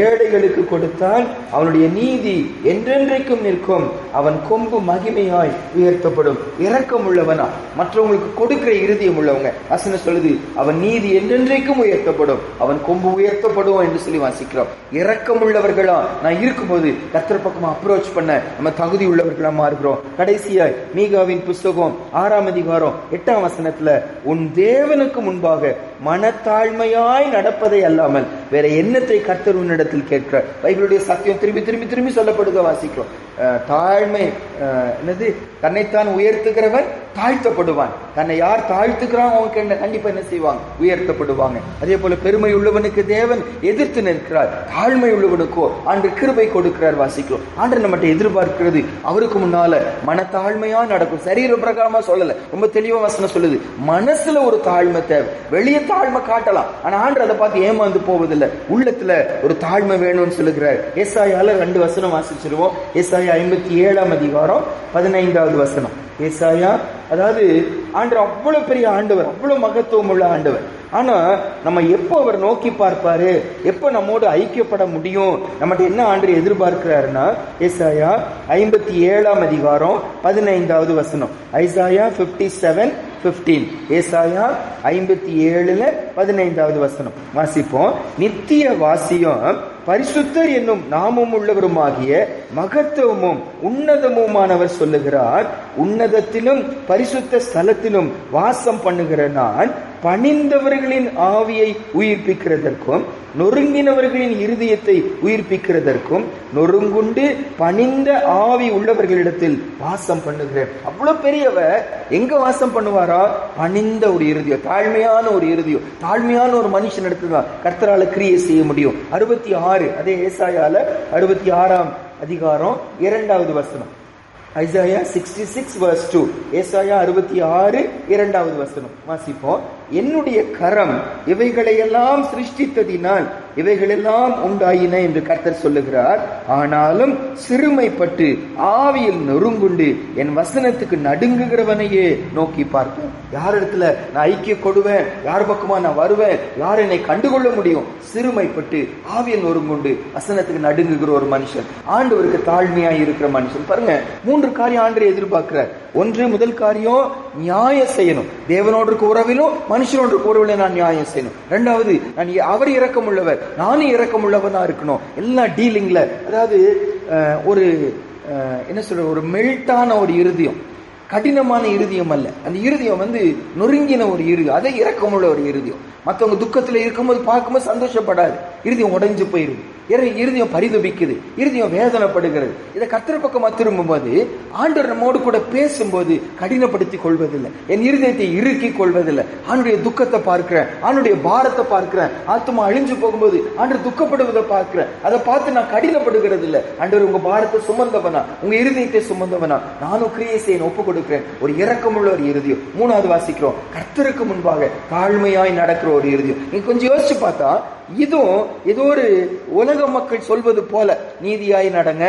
S1: ஏழைகளுக்கு கொடுத்தான், அவனுடைய நீதி என்றென்றைக்கும் நிற்கும், அவன் கொம்பு மகிமையாய் உயர்த்தப்படும். இரக்கம் உள்ளவனா, மற்றவங்களுக்கு கொடுக்கிற இருதயம் உள்ளவங்க. வசனம் சொல்லுது, அவன் நீதி என்றென்றைக்கும் உயர்த்தப்படும், அவன் கொம்பு உயர்த்தப்படும் என்று சொல்லி வாசிக்கிறோம். இரக்கம் உள்ளவர்களா நான் இருக்கும்போது கர்த்தர் பக்கமா அப்ரோச் பண்ண நம்ம தகுதி உள்ளவர்களா மாறுகிறோம். கடைசியாய் மீகாவின் புஸ்தகம் 6ஆம் அதிகாரம் 8ஆம் வசனத்துல, உன் தேவனுக்கு முன்பாக மனத்தாழ்மையாய் நடப்பதை அல்லாமல் வேற என்னத்தை கர்த்தர் உன்னிடத்தில் கேட்கிறார்? பைபிளுடைய சத்தியம் திரும்பி திரும்பி திரும்பி சொல்லப்படுக வாசிக்கிறோம். தாழ்மை என்னது? தன்னைத்தான் உயர்த்துகிறவன் தாழ்த்தப்படுவான். தன்னை யார் தாழ்த்துக்கிறான் அவங்க கண்டிப்பா என்ன செய்வாங்க? உயர்த்தப்படுவாங்க. அதே போல பெருமை உள்ளவனுக்கு தேவன் எதிர்த்து நிற்கிறார், தாழ்மை உள்ளவனுக்கோ ஆண்டு கிருபை கொடுக்கிறார் வாசிக்கிறோம். ஆண்டு நம்மகிட்ட எதிர்பார்க்கிறது அவருக்கு முன்னால மனத்தாழ்மையா நடக்கும். சரீர பிரகாரமா சொல்லல, ரொம்ப தெளிவா வசனம் சொல்லுது. மனசுல ஒரு தாழ்மை தேவை. வெளியே தாழ்மை காட்டலாம், ஆனா ஆண்டு அதை பார்த்து ஏமாந்து போவதில்லை. உள்ளத்துல ஒரு தாழ்மை வேணும்னு சொல்லுகிறார். ஏசாயால 2 வசனம் வாசிச்சிருவோம். ஏசாயா 57ஆம் அதிகாரம் 15வது வசனம். ஏசாயா, அதாவது ஆண்டவர் அவ்வளவு பெரிய ஆண்டவர், அவ்வளவு மகத்துவம் உள்ள ஆண்டவர். ஆனா நம்ம எப்போ அவர் நோக்கி பார்ப்பாரு, எப்போ நம்மோடு ஐக்கியப்பட முடியும், நம்மகிட்ட என்ன ஆண்டு எதிர்பார்க்கிறாருன்னா, ஏசாயா 57ஆம் அதிகாரம் 15வது வசனம். ஐசாயா 57:15. ஏசாயா 57:15வது வசனம் வாசிப்போம். நித்திய வாசியம் பரிசுத்தர் என்னும் நாமம் உள்ளவருமாகிய மகத்துவமும் உன்னதமுமானவர் சொல்லுகிறார், உன்னதத்திலும் பரிசுத்த ஸ்தலத்திலும் வாசம் பண்ணுகிற நான் பணிந்தவர்களின் ஆவியை உயிர்ப்பிக்கிறதற்கும் நொறுங்கினவர்களின் இருதயத்தை உயிர்ப்பிக்கிறதற்கும் நொறுங்குண்டு பணிந்த ஆவி உள்ளவர்களிடத்தில் வாசம் பண்ணுகிறேன். அவ்வளவு பெரியவர் எங்க வாசம் பண்ணுவாரா? பணிந்த ஒரு இருதயம், தாழ்மையான ஒரு இருதயம், தாழ்மையான ஒரு மனுஷன் இடத்துதான் கர்த்தரால கிரியை செய்ய முடியும். 66, அதே ஏசாயால 66ஆம் அதிகாரம் 2வது வசனம். ஐசாயா 66:2. ஏசாயா 66 2வது வசனம் வாசிப்போம். என்னுடைய கரம் இவைகளையெல்லாம் சிருஷ்டித்ததினால் இவைகளெல்லாம் உண்டாயின என்று கர்த்தர் சொல்லுகிறார். ஆனாலும் சிறுமைப்பட்டு ஆவியில் நொறுங்குண்டு என் வசனத்துக்கு நடுங்குகிறவனையே நோக்கி பார்ப்பேன். யார் இடத்துல நான் ஐக்கிய கொடுவேன், யார் பக்கமா நான் வருவேன், யார் என்னை கண்டுகொள்ள முடியும்? சிறுமைப்பட்டு ஆவியில் நொறுங்குண்டு வசனத்துக்கு நடுங்குகிற ஒரு மனுஷன், ஆண்டவருக்கு தாழ்மையா இருக்கிற மனுஷன். பாருங்க, 3 காரியம் ஆண்டவர் எதிர்பார்க்கிறார். ஒன்று, முதல் காரியம் நியாயம் செய்யணும். தேவனோடு இருக்க உறவிலும் மனுஷனோடு இருக்க உறவிலும் நான் நியாயம் செய்யணும். 2வது, நான் அவர் இரக்கம் உள்ளவர், நானும் இரக்கம் உள்ளவனா இருக்கணும். எல்லா டீலிங்ல, அதாவது ஒரு என்ன சொல்ற, ஒரு மெல்ட்டான ஒரு இருதயம், கடினமான இருதயம் அல்ல. அந்த இருதயம் நொறுங்கின ஒரு இருதயம், அதை இரக்கமுள்ள ஒரு இருதயம். மற்றவங்க துக்கத்துல இருக்கும்போது பார்க்கும்போது சந்தோஷப்படாது, இருதயம் உடைஞ்சு போயிருது, இருதயம் பரிதபிக்குது, இருதயம் வேதனைப்படுகிறது. இதை கர்த்தர் பக்கமா திரும்பும்போது ஆண்டவர் நம்மோடு கூட பேசும்போது கடினப்படுத்தி கொள்வதில்லை, என் இருதயத்தை இறுக்கி கொள்வதில்லை. ஆண்டுடைய துக்கத்தை பார்க்கிறேன், ஆண்டுடைய பாரத்தை பார்க்கிறேன், ஆத்மா அழிஞ்சு போகும்போது ஆண்டவர் துக்கப்படுவதை பார்க்கிறேன், அதை பார்த்து நான் கடினப்படுகிறது இல்லை. ஆண்டவர் உங்க பாரத்தை சுமந்தவனா, உங்க இருதயத்தை சுமந்தவனா, நானும் கிரியை செய்ய ஒப்பு கொடுக்கிறேன். ஒரு இரக்கமுள்ள ஒரு இருதயம். மூணாவது வாசிக்கிறோம், கர்த்தருக்கு முன்பாக தாழ்மையாய் நடக்கிற ஒரு இருதயம். நீங்க கொஞ்சம் யோசிச்சு பார்த்தா இதுவும் ஏதோ ஒரு உலக மக்கள் சொல்வது போல நீதியாய் நடங்க,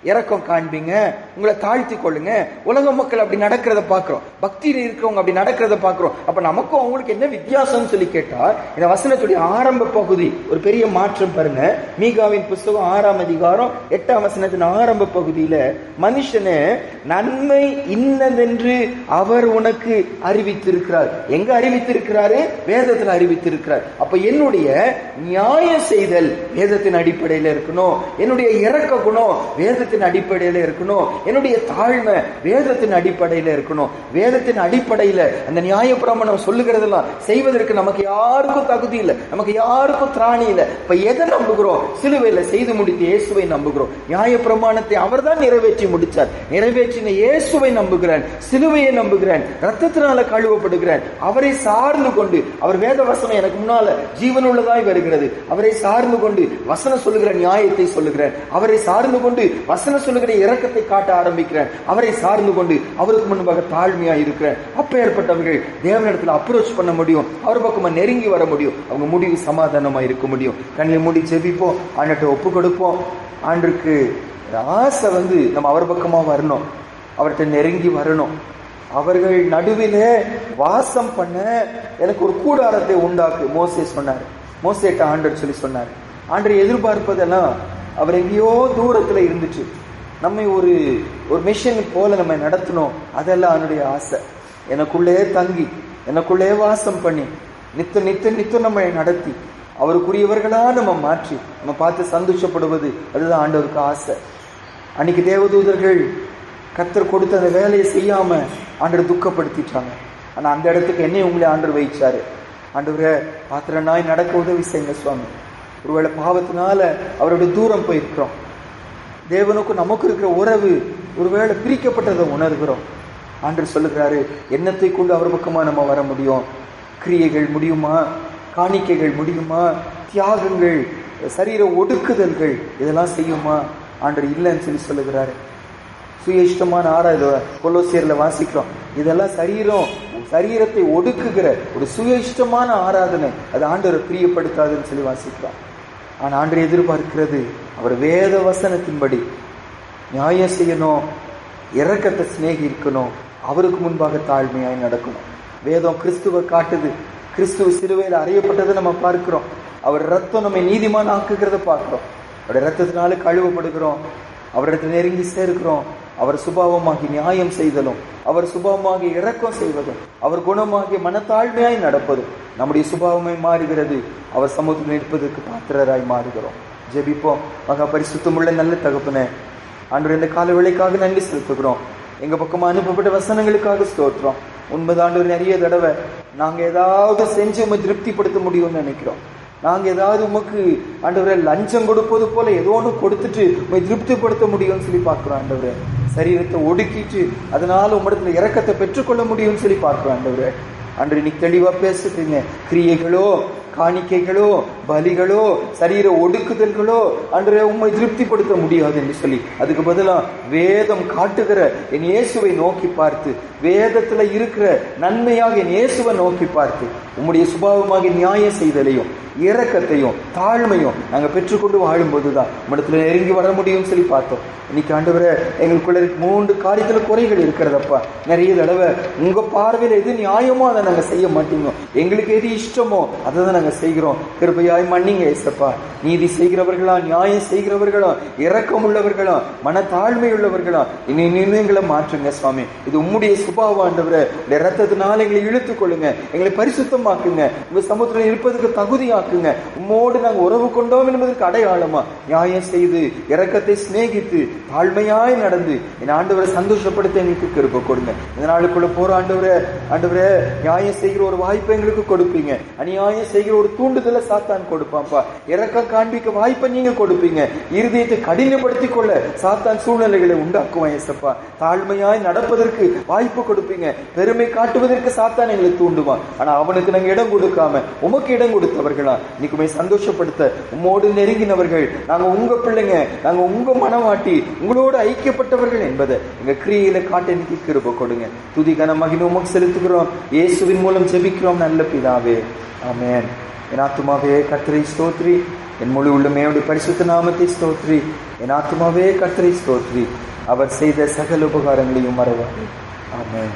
S1: இரக்கம் காண்பீங்க, உங்களை தாழ்த்தி கொள்ளுங்க. உலக மக்கள் அப்படி நடக்கிறத பாக்குறோம், பக்தியில் இருக்கிறவங்க அப்படி நடக்கிறத பாக்குறோம். அப்ப நமக்கும் அவங்களுக்கு என்ன வித்தியாசம் சொல்லி கேட்டா, இந்த வசனத்துடைய ஆரம்ப பகுதி ஒரு பெரிய மாற்றம் பாருங்க. மீகாவின் புஸ்தகம் 6ஆம் அதிகாரம் 8ஆம் வசனத்தின் ஆரம்ப பகுதியில மனுஷனு நன்மை இன்னதென்று அவர் உனக்கு அறிவித்திருக்கிறார். எங்க அறிவித்திருக்கிறாரு? வேதத்தில் அறிவித்திருக்கிறார். அப்ப என்னுடைய நியாய செய்தல் வேதத்தின் அடிப்படையில இருக்கணும், என்னுடைய இரக்க குணம் வேத அடிப்படையில இருக்கணும், என்னுடைய தாழ்மை வேதத்தின் அடிப்படையில இருக்கணும். வேதத்தின் அடிப்படையில அந்த நியாயப்பிரமாணம் சொல்லுகிறதெல்லாம் செய்வதற்கு நமக்கு யாருக்கும் தகுதி இல்லை, நமக்கு யாருக்கும் திராணி இல்லை. இப்ப எதை நம்புகிறோம்? சிலுவையில செய்து முடித்த இயேசுவை நம்புகிறோம். நியாயப்பிரமாணத்தை அவர் தான் நிறைவேற்றி முடிச்சார். நிறைவேற்றின இயேசுவை நம்புகிறேன், சிலுவையை நம்புகிறேன், ரத்தத்தினால கழுவப்படுகிறேன். அவரை சார்ந்து கொண்டு, அவர் வேத வசனம் எனக்கு முன்னால ஜீவனுள்ளதாய் வருகிறது, அவரை சார்ந்து கொண்டு வசனம் சொல்லுகிற நியாயத்தை சொல்லுகிறேன், அவரை சார்ந்து கொண்டு வசனம் சொல்லுகிற இரக்கத்தை காட்ட ஆரம்பிக்கிறேன், அவரை சார்ந்து கொண்டு அவருக்கு முன்பாக தாழ்மையா இருக்கிறேன். அப்பேற்பட்டவர்கள் தேவனிடத்தில் அப்ரோச் பண்ண முடியும், அவர் பக்கமா நெருங்கி வர முடியும், அவங்க முடிவு சமாதானமா இருக்க முடியும். கண்ணில் மூடி ஜெபிப்போம், ஆண்டவர்கிட்ட ஒப்பு கொடுப்போம். ஆண்டுக்கு ஆசை நம்ம அவர் பக்கமா வரணும், அவர்கிட்ட நெருங்கி வரணும். அவர்கள் நடுவிலே வாசம் பண்ண எனக்கு ஒரு கூடாரத்தை உண்டாக்கு மோசே சொன்னார். மோசேட்ட ஆண்டவர் சொல்லி சொன்னார். ஆண்டவர் எதிர்பார்ப்பதெல்லாம் அவர் எங்கேயோ தூரத்துல இருந்துச்சு, நம்மை ஒரு மிஷன் போல நம்ம நடத்தணும், அதெல்லாம் அவனுடைய ஆசை. எனக்குள்ளே தங்கி எனக்குள்ளே வாசம் பண்ணி நித்தம் நம்ம நடத்தி அவருக்குரியவர்களா நம்ம மாற்றி நம்ம பார்த்து சந்தோஷப்படுவது, அதுதான் ஆண்டவருக்கு ஆசை. அன்னைக்கு தேவதூதர்கள் கர்த்தர் கொடுத்த அந்த வேலையை செய்யாம ஆண்டவர் துக்கப்படுத்திட்டாங்க. ஆனா அந்த இடத்துக்கு என்னை உங்களை ஆண்டவர் வைச்சாரு. ஆண்டவரை பாத்திரனாய் நடக்க உதவி செய்யுங்க சுவாமி. ஒருவேளை பாவத்தினால அவருடைய தூரம் போயிருக்கிறோம், தேவனுக்கும் நமக்கு இருக்கிற உறவு ஒருவேளை பிரிக்கப்பட்டதை உணர்கிறோம். ஆண்டவர் சொல்லுகிறாரு, எண்ணத்தை கொண்டு அவர் பக்கமா நம்ம வர முடியும்? கிரியைகள் முடியுமா? காணிக்கைகள் முடியுமா? தியாகங்கள், சரீர ஒடுக்குதல்கள் இதெல்லாம் செய்யுமா? ஆண்டவர் இல்லைன்னு சொல்லி சொல்லுகிறாரு. சுய இஷ்டமான கொலோசியர்ல வாசிக்கிறோம், இதெல்லாம் சரீரத்தை ஒடுக்குகிற ஒரு சுய இஷ்டமான ஆராதனை, அது ஆண்டவரை பிரியப்படுத்தாதுன்னு சொல்லி வாசிக்கிறோம். ஆனா ஆண்டவர் எதிர்பார்க்கிறது, அவர் வேத வசனத்தின்படி நியாயம் செய்யணும், இரக்கத்தை சிநேகிக்கணும், அவருக்கு முன்பாக தாழ்மையாய் நடக்கணும். வேதம் கிறிஸ்துவை காட்டுது, கிறிஸ்துவ சிலுவையில் அறையப்பட்டதை நம்ம பார்க்கிறோம். அவர் ரத்தம் நம்மை நீதிமான் ஆக்குகிறத பார்க்கிறோம், அவருடைய ரத்தத்தினால கழுவப்படுகிறோம், அவரிடத்தில் நெருங்கி சேர்க்கிறோம். அவர் சுபாவமாகி நியாயம் செய்தலும், அவர் சுபாவமாகி இரக்கம் செய்வதும், அவர் குணமாகி மனத்தாழ்மையாய் நடப்பதும் நம்முடைய சுபாவமாய் மாறுகிறது. அவர் சமூகத்தில் நிற்பதற்கு பாத்திரராய் மாறுகிறோம். ஜெபிப்போம். மகா பரிசுத்தமுள்ள நல்ல தகப்பனே, ஆண்டவர் இந்த கால வேளைக்காக நன்றி செலுத்துகிறோம். எங்க பக்கமா அனுப்பப்பட்ட வசனங்களுக்காக ஸ்தோத்திரம். உண்மைதாண்டவர், நிறைய தடவை நாங்க ஏதாவது செஞ்சு உண்மை திருப்திப்படுத்த முடியும்னு நினைக்கிறோம். நாங்க ஏதாவது உமக்கு ஆண்டவரை லஞ்சம் கொடுப்பது போல ஏதோ ஒன்று கொடுத்துட்டு உண்மை திருப்திப்படுத்த முடியும்னு சொல்லி பார்க்கிறோம். ஆண்டவரை சரீரத்தை ஒடுக்கிட்டு அதனால உம்மிடத்துல இரக்கத்தை பெற்றுக்கொள்ள முடியும்னு சொல்லி பார்க்கிறோம். ஆண்டவரை அன்று இன்னைக்கு தெளிவா பேசுறீங்க. கிரியைகளோ, காணிக்கைகளோ, பலிகளோ, சரீர ஒடுக்குதல்களோ அன்று உம்மை திருப்திப்படுத்த முடியாது என்று சொல்லி, அதுக்கு பதிலா வேதம் காட்டுகிற என் இயேசுவை நோக்கி பார்த்து, வேதத்துல இருக்கிற நன்மையாக என் இயேசுவை நோக்கி பார்த்து, உம்முடைய சுபாவமாக நியாயம் செய்தலையும் இரக்கத்தையும் தாழ்மையும் நாங்க பெற்றுக்கொண்டு வாழும்போதுதான் உம்மிடத்துல நெருங்கி வர முடியும் சொல்லி பார்த்தோம். இன்னைக்கு ஆண்டவரே, எங்களுக்குள்ள 3 காரியத்துல குறைகள் இருக்கிறதப்பா. நிறைய தடவை உங்க பார்வையில எது நியாயமோ அதை நாங்க செய்ய மாட்டோம், எங்களுக்கு எது இஷ்டமோ அதை தான் நாங்க நாங்க செய்கிறோம். கிருபையாய் மன்னிங்க ஏசப்பா. நீதி செய்கிறவர்களா, நியாயம் செய்கிறவர்களா, இரக்கம் உள்ளவர்களா, மனத்தாழ்மை உள்ளவர்களா இன்னும் எங்களை மாற்றுங்க சுவாமி. இது உம்முடைய சுபாவம் ஆண்டவரே. இந்த இரத்தத்தினால எங்களை இழுத்துக் கொள்ளுங்க, எங்களை பரிசுத்தமாக்குங்க, உங்க சமுத்திரம் இருப்பதற்கு தகுதியாக்குங்க. உம்மோடு நாங்கள் உறவு கொண்டோம் என்பதற்கு அடையாளமா நியாயம் செய்து இரக்கத்தை சிநேகித்து தாழ்மையாய் நடந்து என் ஆண்டவரை சந்தோஷப்படுத்த எங்களுக்கு கிருபை கொடுங்க. இந்த நாளுக்குள்ள போற ஆண்டவரே நியாயம் செய்கிற ஒரு வாய்ப்பை எங்களுக்கு கொடுப்பீங்க. அநியாயம் செய்கிற ஒரு தூண்டுதலை சாத்தான் கொடுப்பான்ப்பா. இரக்கம் காண்பிக்க வாய்ப்பை நீங்க கொடுப்பீங்க. இருதயத்தை கடினப்படுத்திக் கொள்ள சாத்தான் சூழ்நிலைகளை உண்டாக்குவான் ஏசப்பா. தாழ்மையாய் நடப்பதற்கு வாய்ப்பு கொடுப்பீங்க. பெருமை காட்டுவதற்கு சாத்தான் எங்களை தூண்டுவான். ஆனா அவனுக்கு நாங்க இடம் கொடுக்காம உமக்கு இடம் கொடுத்தவர்களா இன்னைக்குமே சந்தோஷப்படுத்த உம்மோடு நெருங்கினவர்கள் நாங்க, உங்க பிள்ளைங்க, நாங்க உங்க மனவாட்டி, உங்களோடு ஐக்கியப்பட்டவர்கள் என்பதை எங்க கிரியையில காட்ட எனக்கு கிருபை கொடுங்க. துதி கன மகிமை உமக்கு செலுத்துகிறோம். இயேசுவின் மூலம் ஜெபிக்கிறோம் நல்ல பிதாவே, ஆமென். என் ஆத்துமாவே கர்த்தரை ஸ்தோத்ரி, என் முழு உள்ளமையோடு பரிசுத்த நாமத்தை ஸ்தோத்ரி. என் ஆத்துமாவே கர்த்தரை ஸ்தோத்ரி, அவர் செய்த சகல உபகாரங்களையும் மறவாதே. ஆமென்.